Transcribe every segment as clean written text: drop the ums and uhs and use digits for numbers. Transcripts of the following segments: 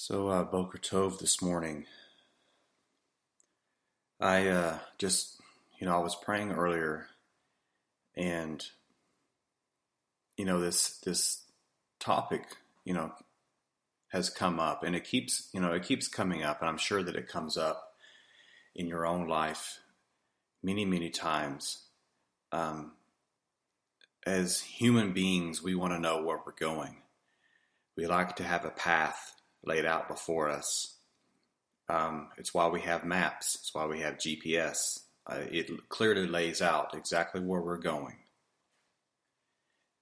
Boker Tov this morning. I was praying earlier, and this topic, has come up, and it keeps coming up, and I'm sure that it comes up in your own life many, many times. As human beings, we want to know where we're going. We like to have a path laid out before us. It's why we have maps. It's why we have GPS. It clearly lays out exactly where we're going.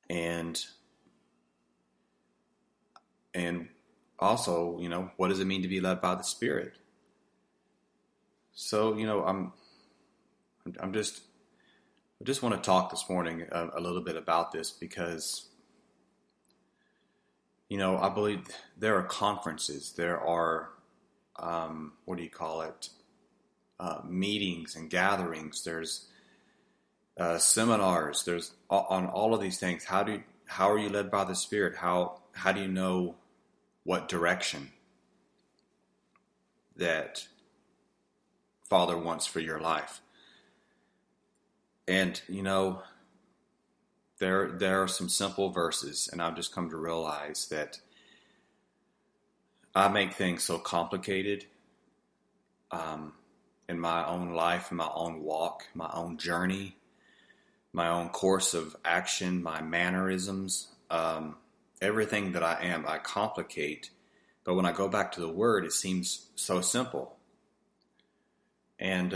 And also, what does it mean to be led by the Spirit? So, I just want to talk this morning a little bit about this because, I believe there are conferences, there are, meetings and gatherings, there's seminars, there's on all of these things. How are you led by the Spirit? How do you know what direction that Father wants for your life? And, there are some simple verses, and I've just come to realize that I make things so complicated in my own life, in my own walk, my own journey, my own course of action, my mannerisms, everything that I am, I complicate. But when I go back to the Word, it seems so simple. And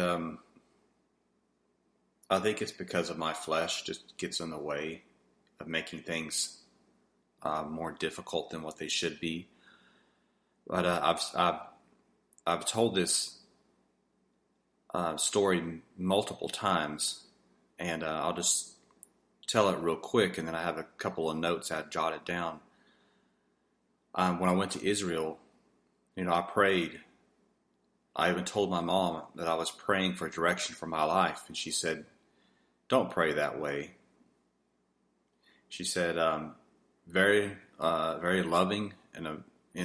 I think it's because of my flesh just gets in the way of making things more difficult than what they should be. But I've told this story multiple times, and I'll just tell it real quick, and then I have a couple of notes I jotted down. When I went to Israel, I prayed. I even told my mom that I was praying for direction for my life, and she said, "Don't pray that way." She said, very, very loving in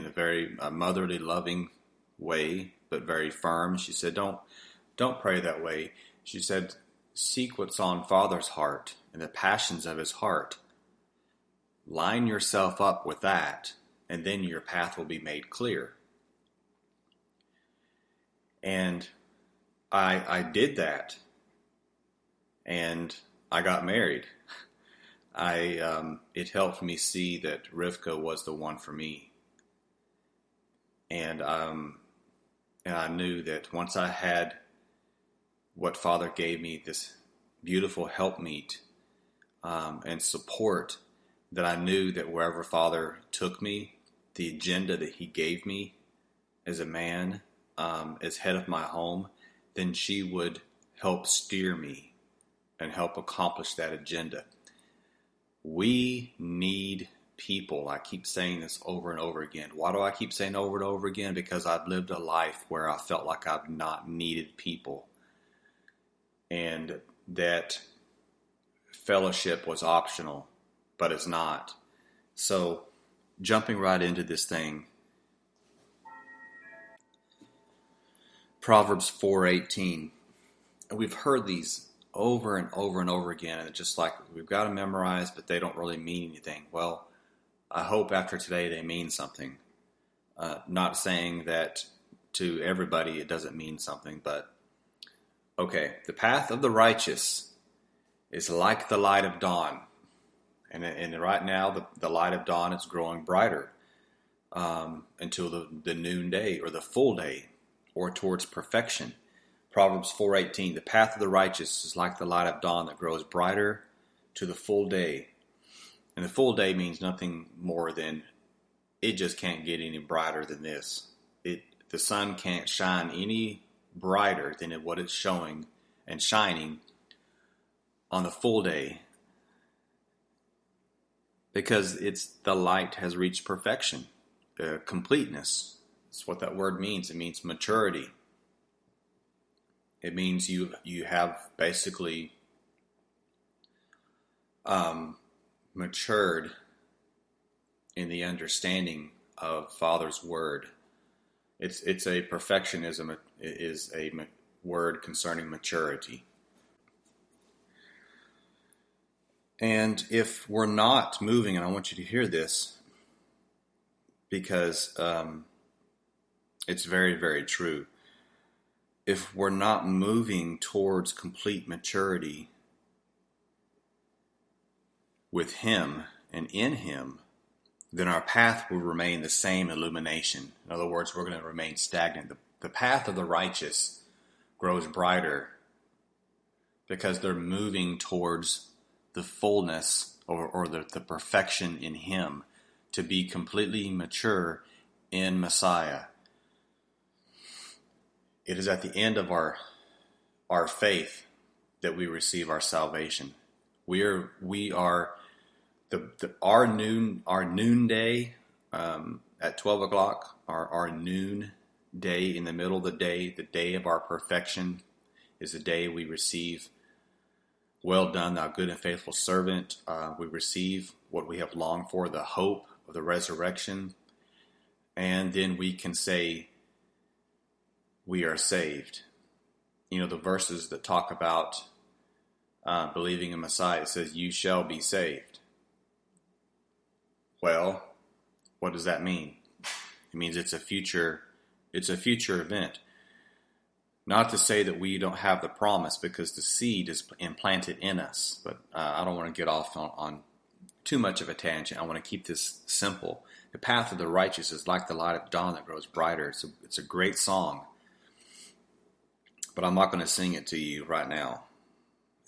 a very motherly, loving way, but very firm. She said, "Don't pray that way." She said, "Seek what's on Father's heart and the passions of His heart. Line yourself up with that, and then your path will be made clear." And I did that, and I got married. It helped me see that Rivka was the one for me, and I knew that once I had what Father gave me, this beautiful helpmeet and support, that I knew that wherever Father took me, the agenda that He gave me as a man, as head of my home, then she would help steer me and help accomplish that agenda. We need people. I keep saying this over and over again. Why do I keep saying over and over again? Because I've lived a life where I felt like I've not needed people, and that fellowship was optional, but it's not. So, jumping right into this thing, Proverbs 4:18. We've heard these over and over and over again, and it's just like we've got to memorize, but they don't really mean anything. Well, I hope after today they mean something. Not saying that to everybody it doesn't mean something, but okay. The path of the righteous is like the light of dawn. And right now, the light of dawn is growing brighter until the noonday or the full day, or towards perfection. Proverbs 4:18, the path of the righteous is like the light of dawn that grows brighter to the full day. And the full day means nothing more than it just can't get any brighter than this. The sun can't shine any brighter than what it's showing and shining on the full day, because the light has reached perfection, completeness. That's what that word means. It means maturity. It means you have basically matured in the understanding of Father's Word. It's a perfectionism is a word concerning maturity. And if we're not moving, and I want you to hear this because it's very, very true. If we're not moving towards complete maturity with Him and in Him, then our path will remain the same illumination. In other words, we're going to remain stagnant. The path of the righteous grows brighter because they're moving towards the fullness or the perfection in Him, to be completely mature in Messiah. It is at the end of our faith that we receive our salvation. We are our noonday at 12 o'clock, our noon day in the middle of the day of our perfection, is the day we receive, well done, thou good and faithful servant. We receive what we have longed for, the hope of the resurrection. And then we can say we are saved. You know, the verses that talk about believing in Messiah, it says, you shall be saved. Well, what does that mean? It means it's a future event. Not to say that we don't have the promise, because the seed is implanted in us. But I don't want to get off on too much of a tangent. I want to keep this simple. The path of the righteous is like the light of dawn that grows brighter. It's a great song. But I'm not going to sing it to you right now.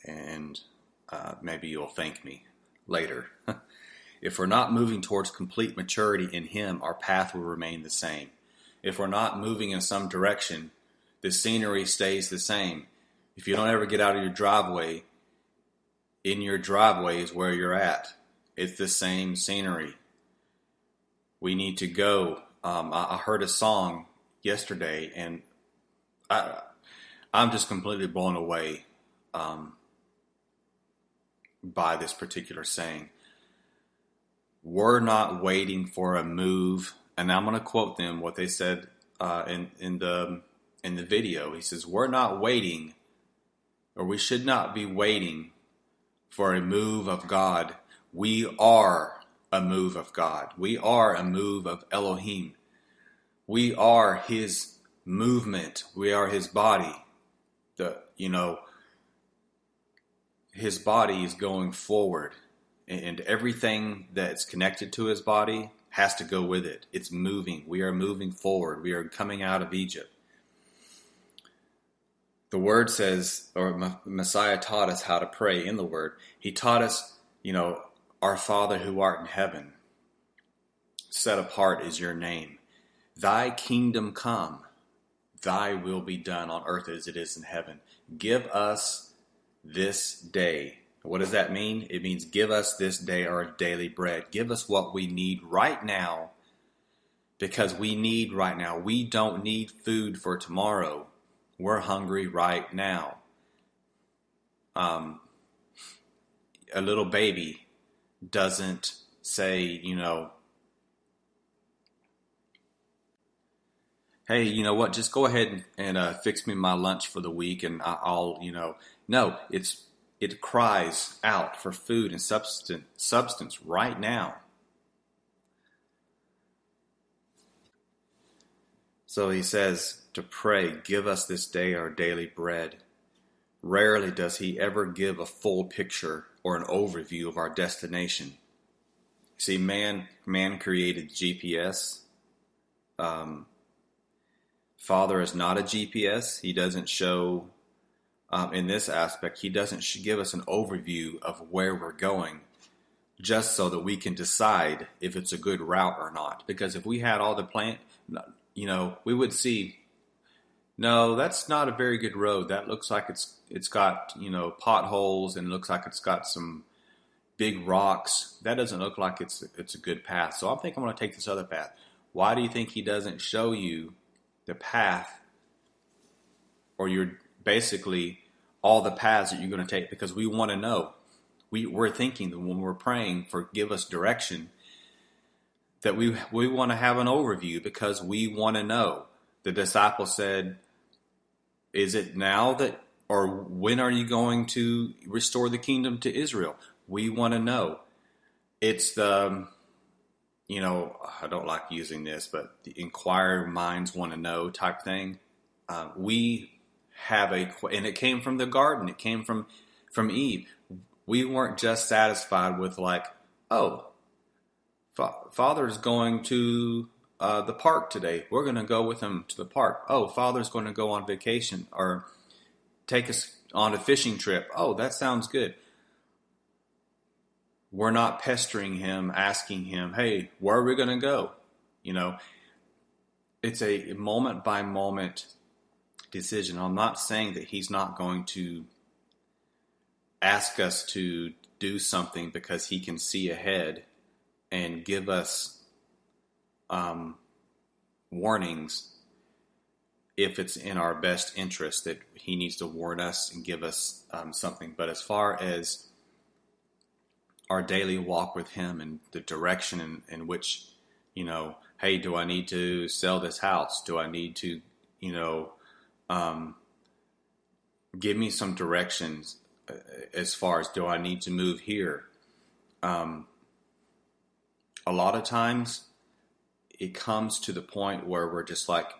And maybe you'll thank me later. If we're not moving towards complete maturity in Him, our path will remain the same. If we're not moving in some direction, the scenery stays the same. If you don't ever get out of your driveway, in your driveway is where you're at. It's the same scenery. We need to go. I heard a song yesterday, and I'm just completely blown away by this particular saying. We're not waiting for a move, and I'm going to quote them what they said in the video. He says, we're not waiting, or we should not be waiting for a move of God. We are a move of God. We are a move of Elohim. We are His movement. We are His body. His body is going forward, and everything that's connected to His body has to go with it. It's moving. We are moving forward. We are coming out of Egypt. The Word says, or Messiah taught us how to pray in the Word. He taught us, our Father who art in heaven, set apart is your name. Thy kingdom come, thy will be done on earth as it is in heaven. Give us this day. What does that mean? It means give us this day our daily bread. Give us what we need right now, because we need right now. We don't need food for tomorrow. We're hungry right now. A little baby doesn't say, hey, you know what, just go ahead and fix me my lunch for the week, and I'll. No, it cries out for food and substance right now. So he says to pray, give us this day our daily bread. Rarely does he ever give a full picture or an overview of our destination. See, man created GPS. Father is not a GPS. He doesn't show, in this aspect, he doesn't give us an overview of where we're going, just so that we can decide if it's a good route or not. Because if we had all the plan, we would see, no, that's not a very good road. That looks like it's got, potholes, and it looks like it's got some big rocks. That doesn't look like it's a good path. So I think I'm going to take this other path. Why do you think he doesn't show you the path, or you're basically all the paths that you're going to take? Because we want to know. We're thinking that when we're praying for give us direction, that we want to have an overview, because we want to know. The disciples said, is it now that, or when are you going to restore the kingdom to Israel? We want to know. It's the, I don't like using this, but the inquirer minds want to know type thing. We have and it came from the garden. It came from Eve. We weren't just satisfied with like, oh, Father's going to the park today. We're going to go with him to the park. Oh, Father's going to go on vacation or take us on a fishing trip. Oh, that sounds good. We're not pestering him, asking him, hey, where are we going to go? It's a moment by moment decision. I'm not saying that he's not going to ask us to do something because he can see ahead and give us warnings if it's in our best interest, that he needs to warn us and give us something. But as far as our daily walk with him and the direction in which, hey, do I need to sell this house? Do I need to, give me some directions as far as, do I need to move here? A lot of times it comes to the point where we're just like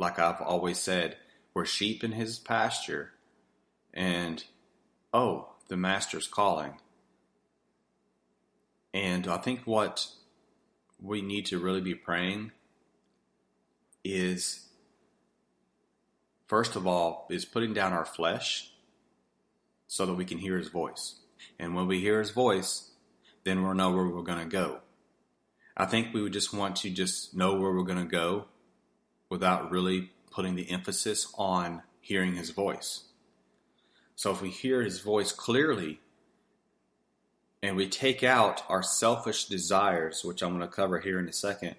I've always said, we're sheep in his pasture, and oh, the master's calling. And I think what we need to really be praying is, first of all, is putting down our flesh so that we can hear his voice. And when we hear his voice, then we'll know where we're going to go. I think we would just want to just know where we're going to go without really putting the emphasis on hearing his voice. So if we hear his voice clearly and we take out our selfish desires, which I'm going to cover here in a second,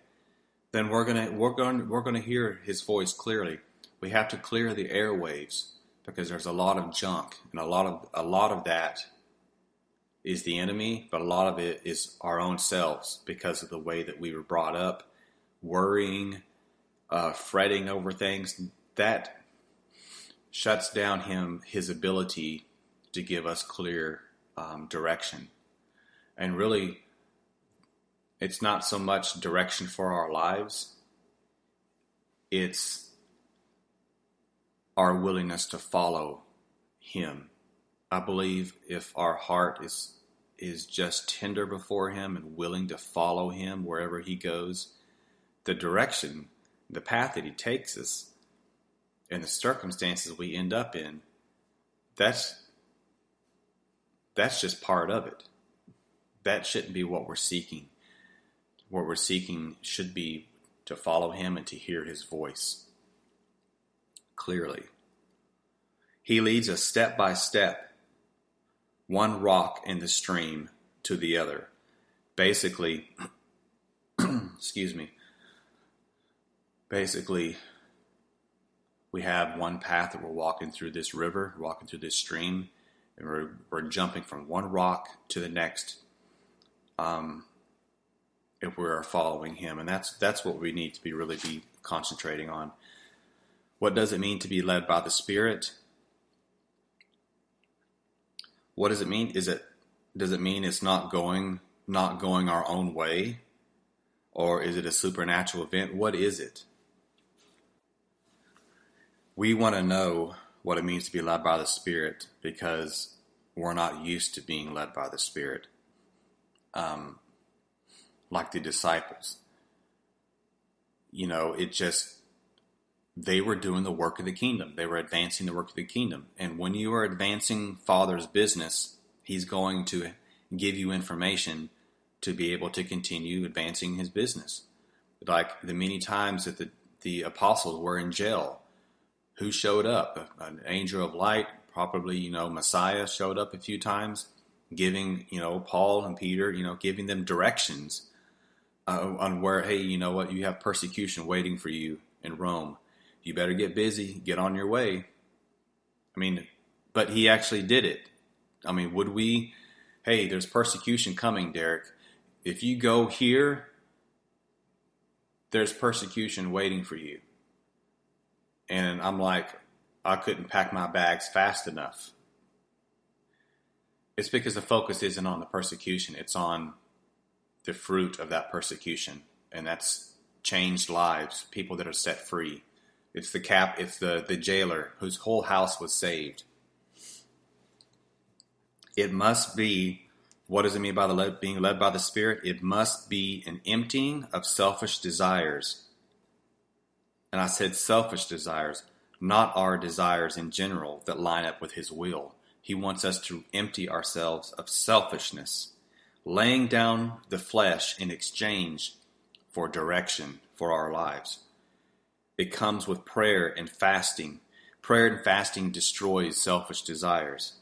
then we're going to hear his voice clearly. We have to clear the airwaves because there's a lot of junk, and a lot of that is the enemy, but a lot of it is our own selves because of the way that we were brought up, worrying, fretting over things. That shuts down his ability to give us clear direction. And really, it's not so much direction for our lives, it's our willingness to follow him. I believe if our heart is just tender before him and willing to follow him wherever he goes, the direction, the path that he takes us, and the circumstances we end up in, that's just part of it. That shouldn't be what we're seeking. What we're seeking should be to follow him and to hear his voice clearly. He leads us step by step, one rock in the stream to the other. Basically, we have one path that we're walking through this river, walking through this stream, and we're jumping from one rock to the next if we are following him. And that's what we need to really be concentrating on. What does it mean to be led by the Spirit? What does it mean? Does it mean it's not going our own way? Or is it a supernatural event? What is it? We want to know what it means to be led by the Spirit because we're not used to being led by the Spirit. Like the disciples. They were doing the work of the kingdom. They were advancing the work of the kingdom. And when you are advancing Father's business, he's going to give you information to be able to continue advancing his business. Like the many times that the apostles were in jail, who showed up? An angel of light, probably, Messiah showed up a few times, giving, Paul and Peter, giving them directions on where, hey, you know what, you have persecution waiting for you in Rome. You better get busy, get on your way. But he actually did it. Would we, hey, there's persecution coming, Derek. If you go here, there's persecution waiting for you. And I'm like, I couldn't pack my bags fast enough. It's because the focus isn't on the persecution. It's on the fruit of that persecution. And that's changed lives, people that are set free. It's the jailer whose whole house was saved. It must be, what does it mean by being led by the Spirit? It must be an emptying of selfish desires. And I said selfish desires, not our desires in general that line up with His will. He wants us to empty ourselves of selfishness, laying down the flesh in exchange for direction for our lives. It comes with prayer and fasting. Prayer and fasting destroys selfish desires.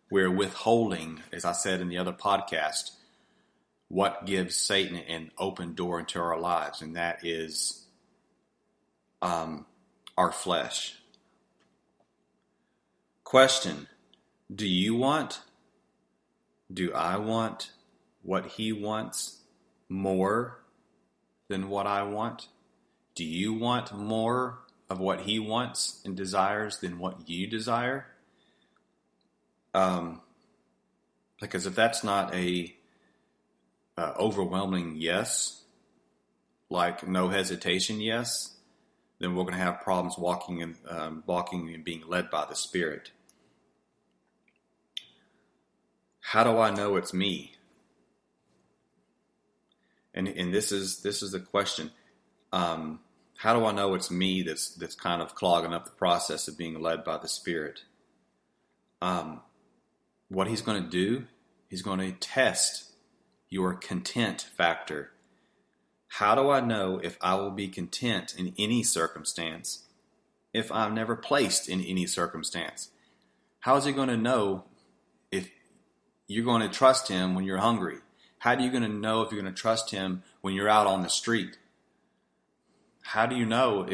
We're withholding, as I said in the other podcast, what gives Satan an open door into our lives, and that is our flesh. Question: do you want, do I want what He wants more than what I want? Do you want more of what He wants and desires than what you desire? Because if that's not a overwhelming yes, like no hesitation yes, then we're going to have problems walking and being led by the Spirit. How do I know it's me? And this is the question. How do I know it's me that's kind of clogging up the process of being led by the Spirit? What He's going to do, He's going to test your content factor. How do I know if I will be content in any circumstance if I'm never placed in any circumstance? How is He going to know if you're going to trust Him when you're hungry? How are you going to know if you're going to trust Him when you're out on the street? How do you know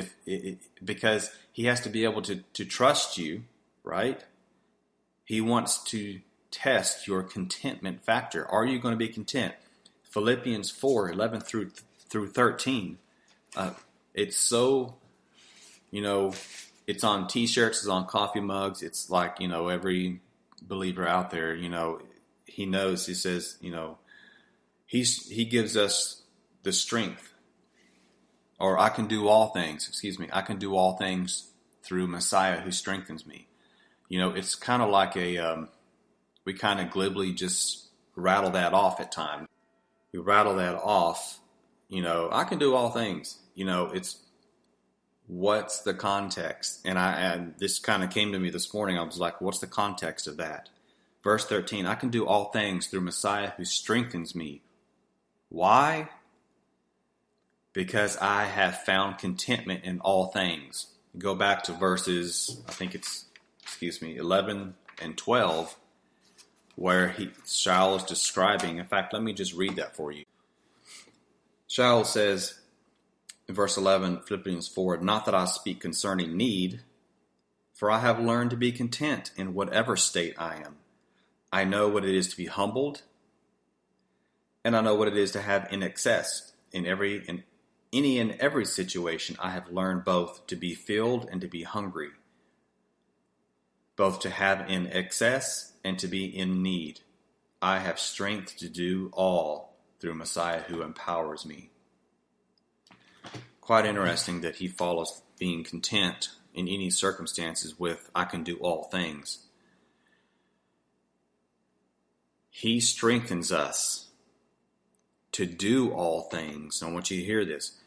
because He has to be able to trust you, right? He wants to test your contentment factor. Are you going to be content? Philippians 4:11 through 13. It's so, it's on t-shirts, it's on coffee mugs. It's like, every believer out there, he knows, he says, he gives us the strength, or I can do all things, I can do all things through Messiah who strengthens me. It's kind of like we kind of glibly just rattle that off at times. We rattle that off, I can do all things. It's what's the context? And this kind of came to me this morning. I was like, what's the context of that? Verse 13, I can do all things through Messiah who strengthens me. Why? Because I have found contentment in all things. Go back to verses, I think it's, 11 and 12, where Shaul is describing. In fact, let me just read that for you. Shaul says in verse 11, Philippians 4, not that I speak concerning need, for I have learned to be content in whatever state I am. I know what it is to be humbled, and I know what it is to have in excess. In any and every situation, I have learned both to be filled and to be hungry, both to have in excess and to be in need. I have strength to do all through Messiah who empowers me. Quite interesting that he follows being content in any circumstances with, I can do all things. He strengthens us to do all things. I want you to hear this.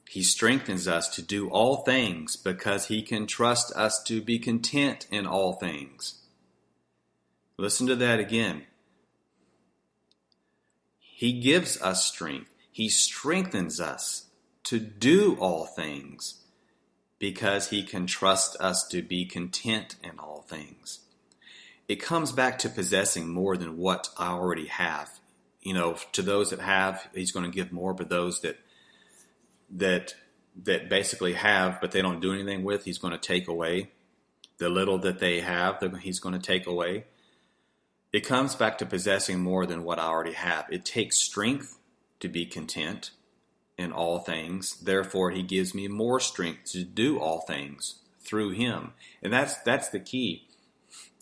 He strengthens us to do all things because he can trust us to be content in all things. Listen to that again. He gives us strength. He strengthens us to do all things because he can trust us to be content in all things. It comes back to possessing more than what I already have. To those that have, he's going to give more, but those that basically have, but they don't do anything with, he's going to take away. The little that they have, he's going to take away. It comes back to possessing more than what I already have. It takes strength to be content in all things. Therefore, he gives me more strength to do all things through him. And that's the key.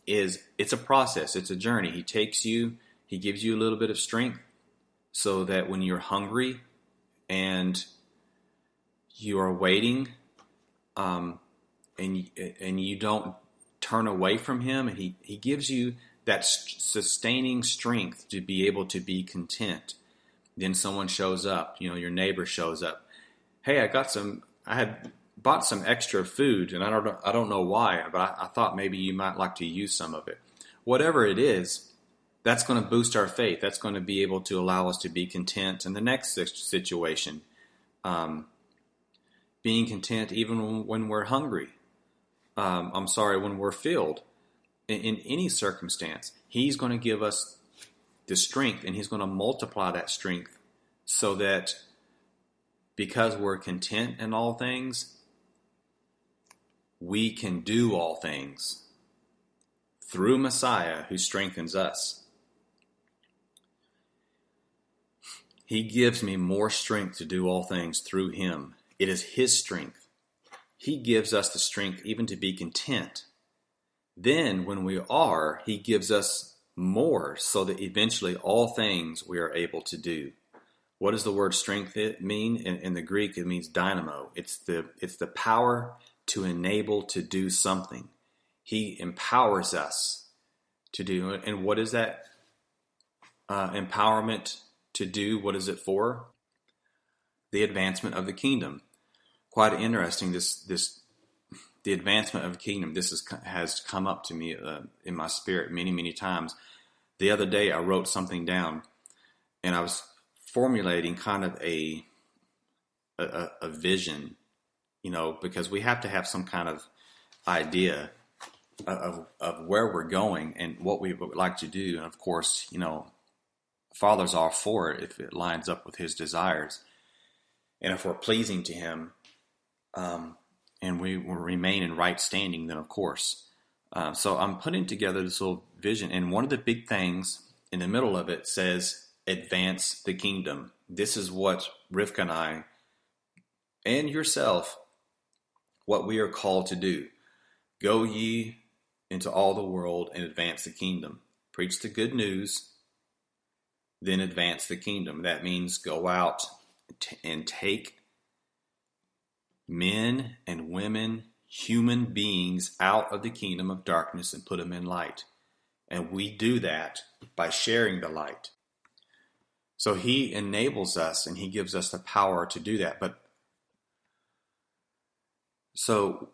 Is it's a process, it's a journey. He takes you, he gives you a little bit of strength so that when you're hungry and you are waiting, and you don't turn away from him, and he gives you that sustaining strength to be able to be content. Then someone shows up, your neighbor shows up. Hey, I had bought some extra food, and I don't know why, but I thought maybe you might like to use some of it. Whatever it is, that's going to boost our faith. That's going to be able to allow us to be content in the next situation. Being content even when we're hungry. When we're filled. In any circumstance, he's going to give us the strength, and he's going to multiply that strength so that because we're content in all things, we can do all things through Messiah who strengthens us. He gives me more strength to do all things through him. It is his strength. He gives us the strength even to be content. Then when we are, he gives us more so that eventually all things we are able to do. What does the word strength mean? In the Greek, it means dynamo. It's the power to enable to do something. He empowers us to do it. And what is that empowerment to do? What is it for? The advancement of the kingdom. Quite interesting. The advancement of the kingdom. This has come up to me in my spirit many, many times. The other day, I wrote something down, and I was formulating kind of a vision, because we have to have some kind of idea of where we're going and what we would like to do. And of course, Father's all for it if it lines up with his desires. And if we're pleasing to him, and we will remain in right standing, then of course. So I'm putting together this little vision, and one of the big things in the middle of it says, advance the kingdom. This is what Rivka and I, and yourself, what we are called to do. Go ye into all the world and advance the kingdom. Preach the good news, then advance the kingdom. That means go out and take men and women, human beings out of the kingdom of darkness and put them in light. And we do that by sharing the light. So he enables us and he gives us the power to do that. So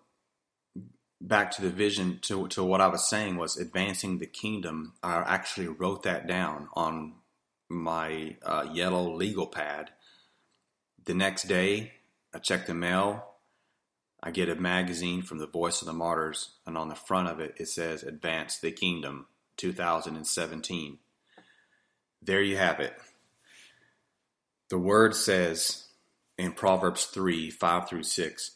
back to the vision, to what I was saying was advancing the kingdom. I actually wrote that down on my yellow legal pad. The next day, I check the mail. I get a magazine from the Voice of the Martyrs, and on the front of it, it says, Advance the Kingdom, 2017. There you have it. The word says in Proverbs 3, 5 through 6,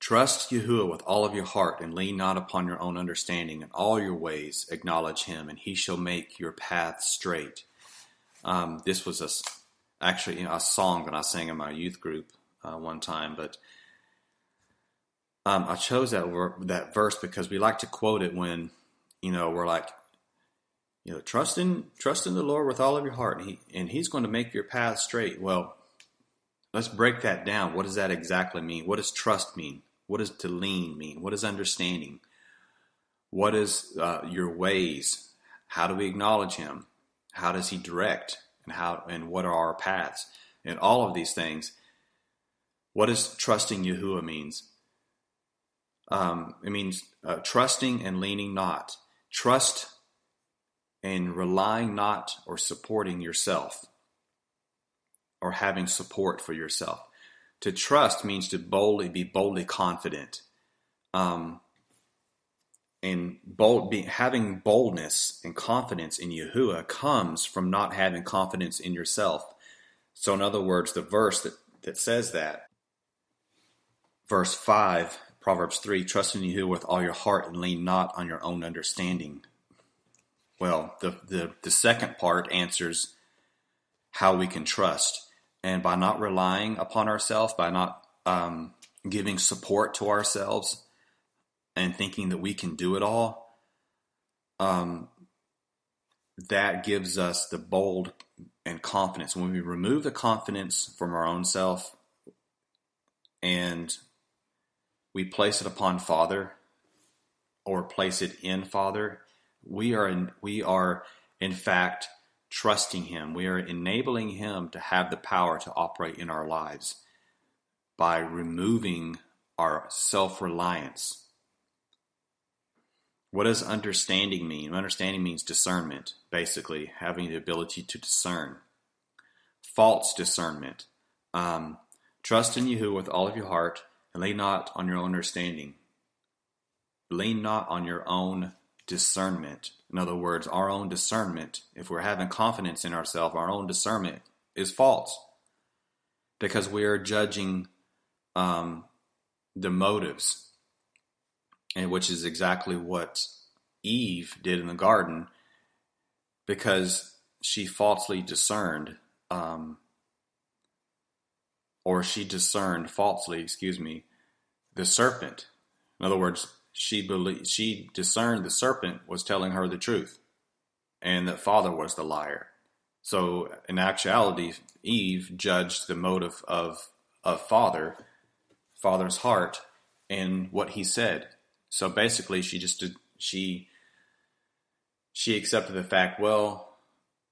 Trust Yahuwah with all of your heart and lean not upon your own understanding. In all your ways acknowledge him, and he shall make your path straight. This was actually a song that I sang in my youth group one time, but I chose that verse because we like to quote it when we're like, trust in the Lord with all of your heart, and he's going to make your path straight. Well, let's break that down. What does that exactly mean? What does trust mean? What does to lean mean? What is understanding? What is your ways? How do we acknowledge him? How does he direct? And what are our paths? And all of these things. What does trusting Yahuwah means? It means trusting and leaning not. Trust and relying not or supporting yourself or having support for yourself. To trust means to be boldly confident. And having boldness and confidence in Yahuwah comes from not having confidence in yourself. So in other words, the verse that says that, verse 5, Proverbs 3, trust in Yahuwah with all your heart and lean not on your own understanding. Well, the second part answers how we can trust. And by not relying upon ourselves, by not giving support to ourselves and thinking that we can do it all, that gives us the bold and confidence. When we remove the confidence from our own self and we place it upon Father or place it in Father, we are in fact trusting Him. We are enabling Him to have the power to operate in our lives by removing our self-reliance. What does understanding mean? Understanding means discernment, basically, having the ability to discern. False discernment. Trust in Yahuwah with all of your heart, and lean not on your own understanding. Lean not on your own discernment. In other words, our own discernment, if we're having confidence in ourselves, our own discernment is false. Because we are judging the motives, and which is exactly what Eve did in the garden, because she falsely discerned, or she discerned falsely, the serpent. In other words, she discerned the serpent was telling her the truth, and that Father was the liar. So in actuality, Eve judged the motive of Father's heart and what he said. So basically, she accepted the fact, well,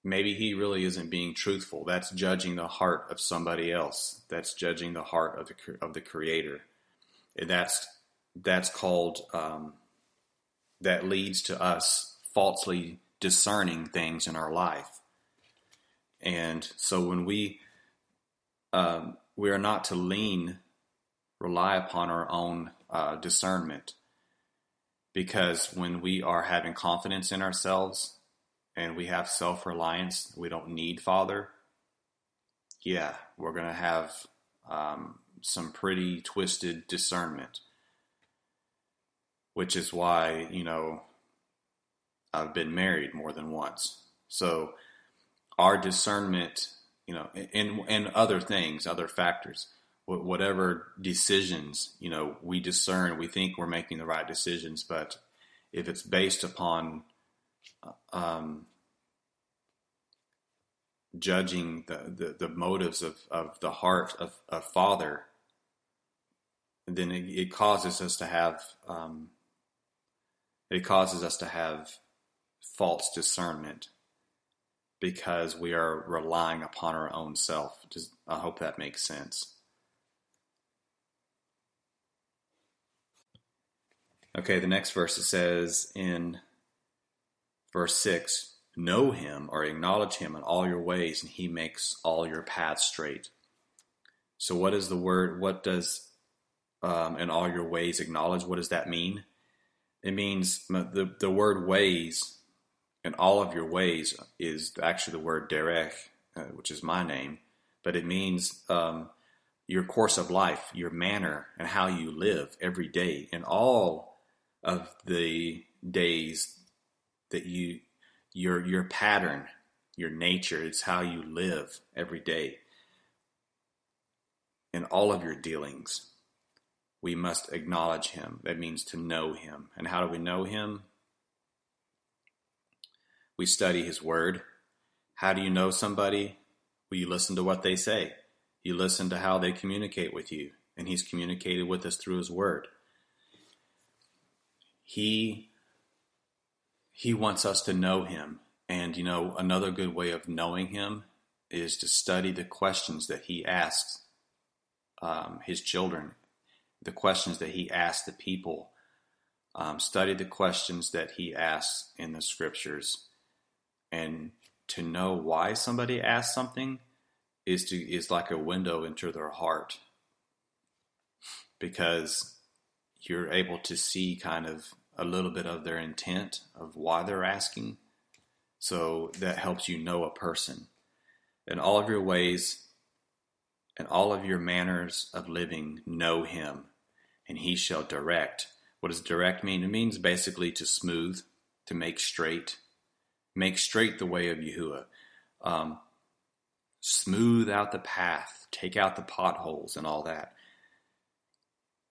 maybe he really isn't being truthful. That's judging the heart of somebody else. That's judging the heart of the Creator. And that's called, that leads to us falsely discerning things in our life. And so when we are not to rely upon our own discernment, because when we are having confidence in ourselves and we have self-reliance, we don't need Father, we're going to have some pretty twisted discernment, which is why, I've been married more than once. So our discernment, and other things, other factors, whatever decisions, we discern, we think we're making the right decisions, but if it's based upon judging the motives of the heart of Father, then it causes us to have false discernment, because we are relying upon our own self. I hope that makes sense. Okay, the next verse, it says in verse 6, know Him or acknowledge Him in all your ways, and He makes all your paths straight. So what is the word, what does in all your ways acknowledge, what does that mean? It means the word ways, in all of your ways, is actually the word derech, which is my name, but it means your course of life, your manner, and how you live every day, in all of the days that your pattern, your nature, it's how you live every day. In all of your dealings, we must acknowledge Him. That means to know Him. And how do we know Him? We study His Word. How do you know somebody? Well, you listen to what they say. You listen to how they communicate with you. And He's communicated with us through His Word. He wants us to know Him. And, another good way of knowing Him is to study the questions that He asks His children, the questions that He asks the people. Study the questions that He asks in the Scriptures. And to know why somebody asks something is like a window into their heart, because you're able to see kind of a little bit of their intent of why they're asking. So that helps you know a person. In all of your ways and all of your manners of living, know Him, and He shall direct. What does direct mean? It means basically to smooth, to make straight. Make straight the way of Yahuwah. Smooth out the path. Take out the potholes and all that.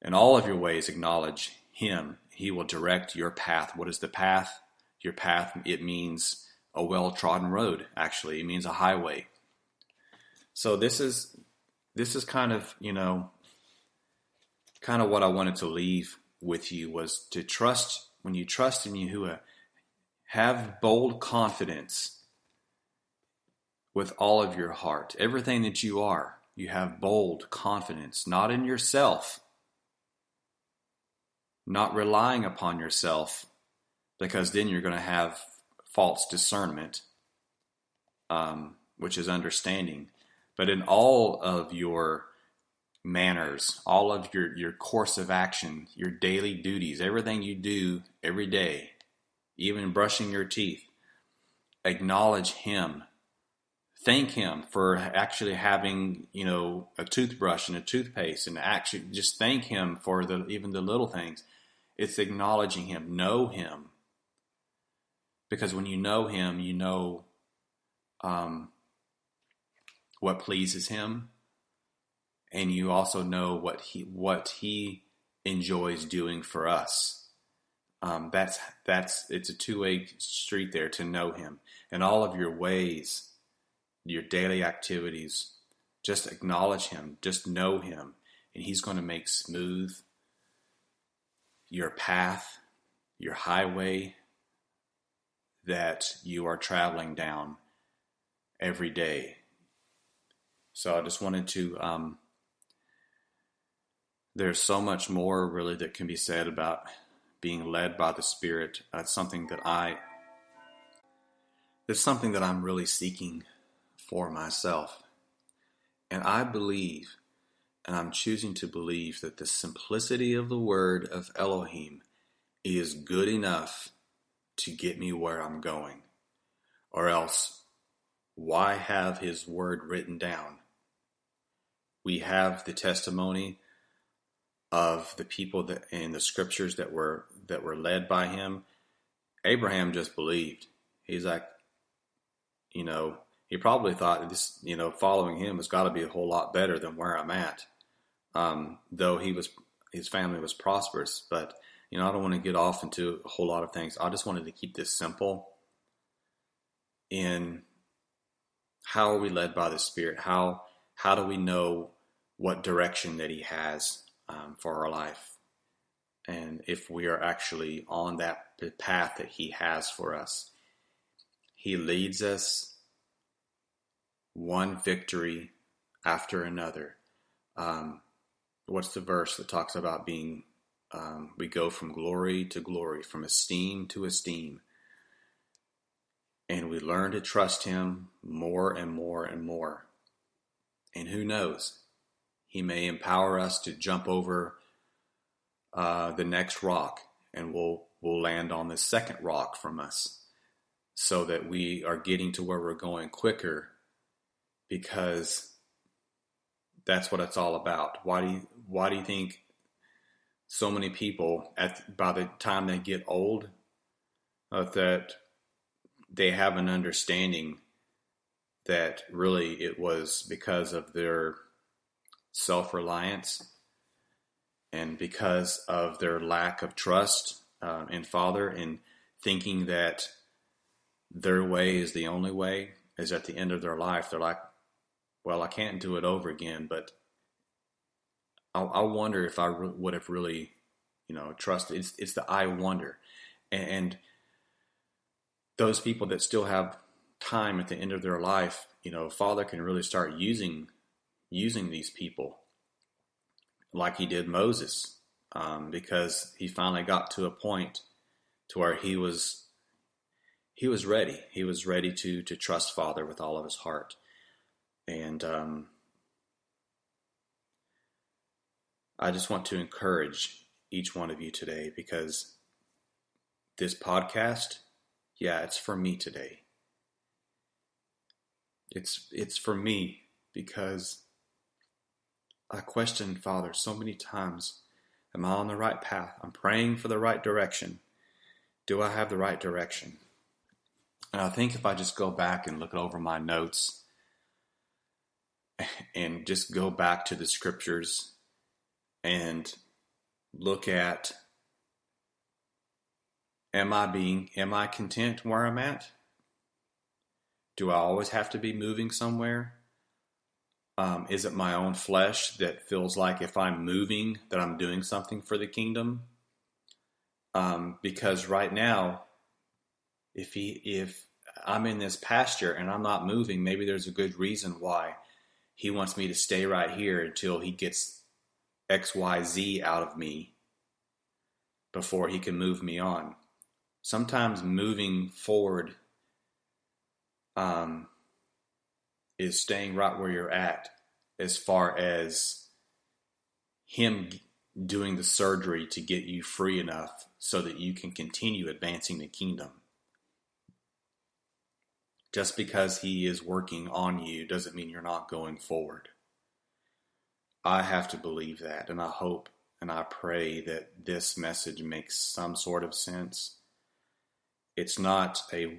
In all of your ways, acknowledge him. He will direct your path. What is the path? Your path, it means a well-trodden road, actually. It means a highway. So this is kind of, kind of what I wanted to leave with you, was to trust. When you trust in Yahuwah, have bold confidence with all of your heart. Everything that you are, you have bold confidence, not in yourself, not relying upon yourself, because then you're going to have false discernment, which is understanding. But in all of your manners, all of your course of action, your daily duties, everything you do every day, even brushing your teeth, acknowledge him. Thank him for actually having, a toothbrush and a toothpaste, and actually just thank him for even the little things. It's acknowledging him. Know him. Because when you know him, you know what pleases him, and you also know what he enjoys doing for us. It's a two-way street there, to know him. And all of your ways, your daily activities, just acknowledge him, just know him, and he's going to make smooth your path, your highway that you are traveling down every day. So I just wanted to, there's so much more really that can be said about being led by the Spirit. That's something that I'm really seeking for myself. And I believe, and I'm choosing to believe, that the simplicity of the word of Elohim is good enough to get me where I'm going. Or else, why have his word written down? We have the testimony of the people that in the scriptures that were led by him. Abraham just believed. He's like, he probably thought that this, following him has got to be a whole lot better than where I'm at. Though his family was prosperous, but I don't want to get off into a whole lot of things. I just wanted to keep this simple. In how are we led by the Spirit? How do we know what direction that he has for our life? And if we are actually on that path that he has for us. He leads us one victory after another. What's the verse that talks about being, we go from glory to glory, from esteem to esteem. And we learn to trust him more and more and more. And who knows? He may empower us to jump over the next rock, and we'll land on the second rock from us, so that we are getting to where we're going quicker, because that's what it's all about. Why do you think so many people, by the time they get old, that they have an understanding that really it was because of their self-reliance and because of their lack of trust in Father, and thinking that their way is the only way, is at the end of their life, they're like, well, I can't do it over again, but I wonder if I would have really, trusted. It's the I wonder. And those people that still have time at the end of their life, Father can really start using these people like he did Moses, because he finally got to a point to where he was ready. He was ready to trust Father with all of his heart. And I just want to encourage each one of you today, because this podcast, it's for me today. It's for me, because I questioned Father so many times. Am I on the right path? I'm praying for the right direction. Do I have the right direction? And I think if I just go back and look over my notes and just go back to the scriptures and look at, am I content where I'm at? Do I always have to be moving somewhere? Is it my own flesh that feels like if I'm moving that I'm doing something for the kingdom? Because right now, if I'm in this pasture and I'm not moving, maybe there's a good reason why he wants me to stay right here until he gets XYZ out of me before he can move me on. Sometimes moving forward is staying right where you're at, as far as him doing the surgery to get you free enough so that you can continue advancing the kingdom. Just because he is working on you doesn't mean you're not going forward. I have to believe that, and I hope and I pray that this message makes some sort of sense. It's not a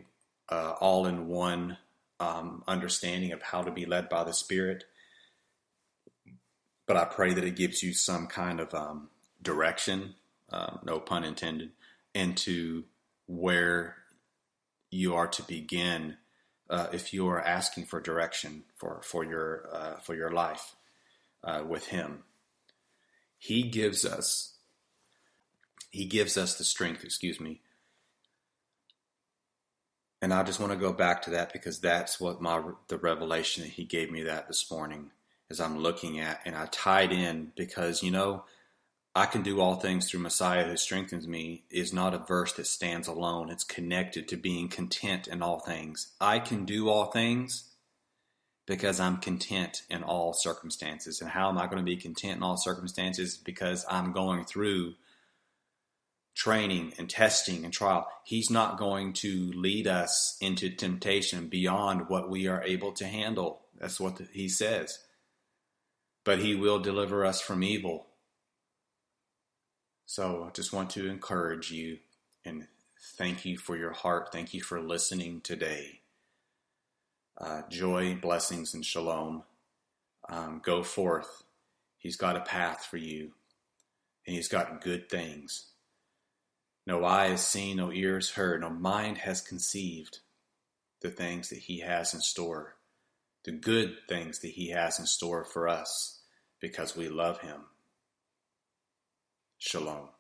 all-in-one understanding of how to be led by the Spirit, but I pray that it gives you some kind of direction, no pun intended, into where you are to begin if you are asking for direction for your life with Him. He gives us the strength. And I just want to go back to that because that's what the revelation that He gave me that this morning as I'm looking at, and I tied in because I can do all things through Messiah who strengthens me is not a verse that stands alone. It's connected to being content in all things. I can do all things because I'm content in all circumstances. And how am I going to be content in all circumstances? Because I'm going through training and testing and trial. He's not going to lead us into temptation beyond what we are able to handle. That's what He says. But He will deliver us from evil. So I just want to encourage you and thank you for your heart. Thank you for listening today. Joy, blessings, and shalom. Go forth. He's got a path for you, and He's got good things. No eye has seen, no ears heard, no mind has conceived the things that He has in store, the good things that He has in store for us because we love Him. Shalom.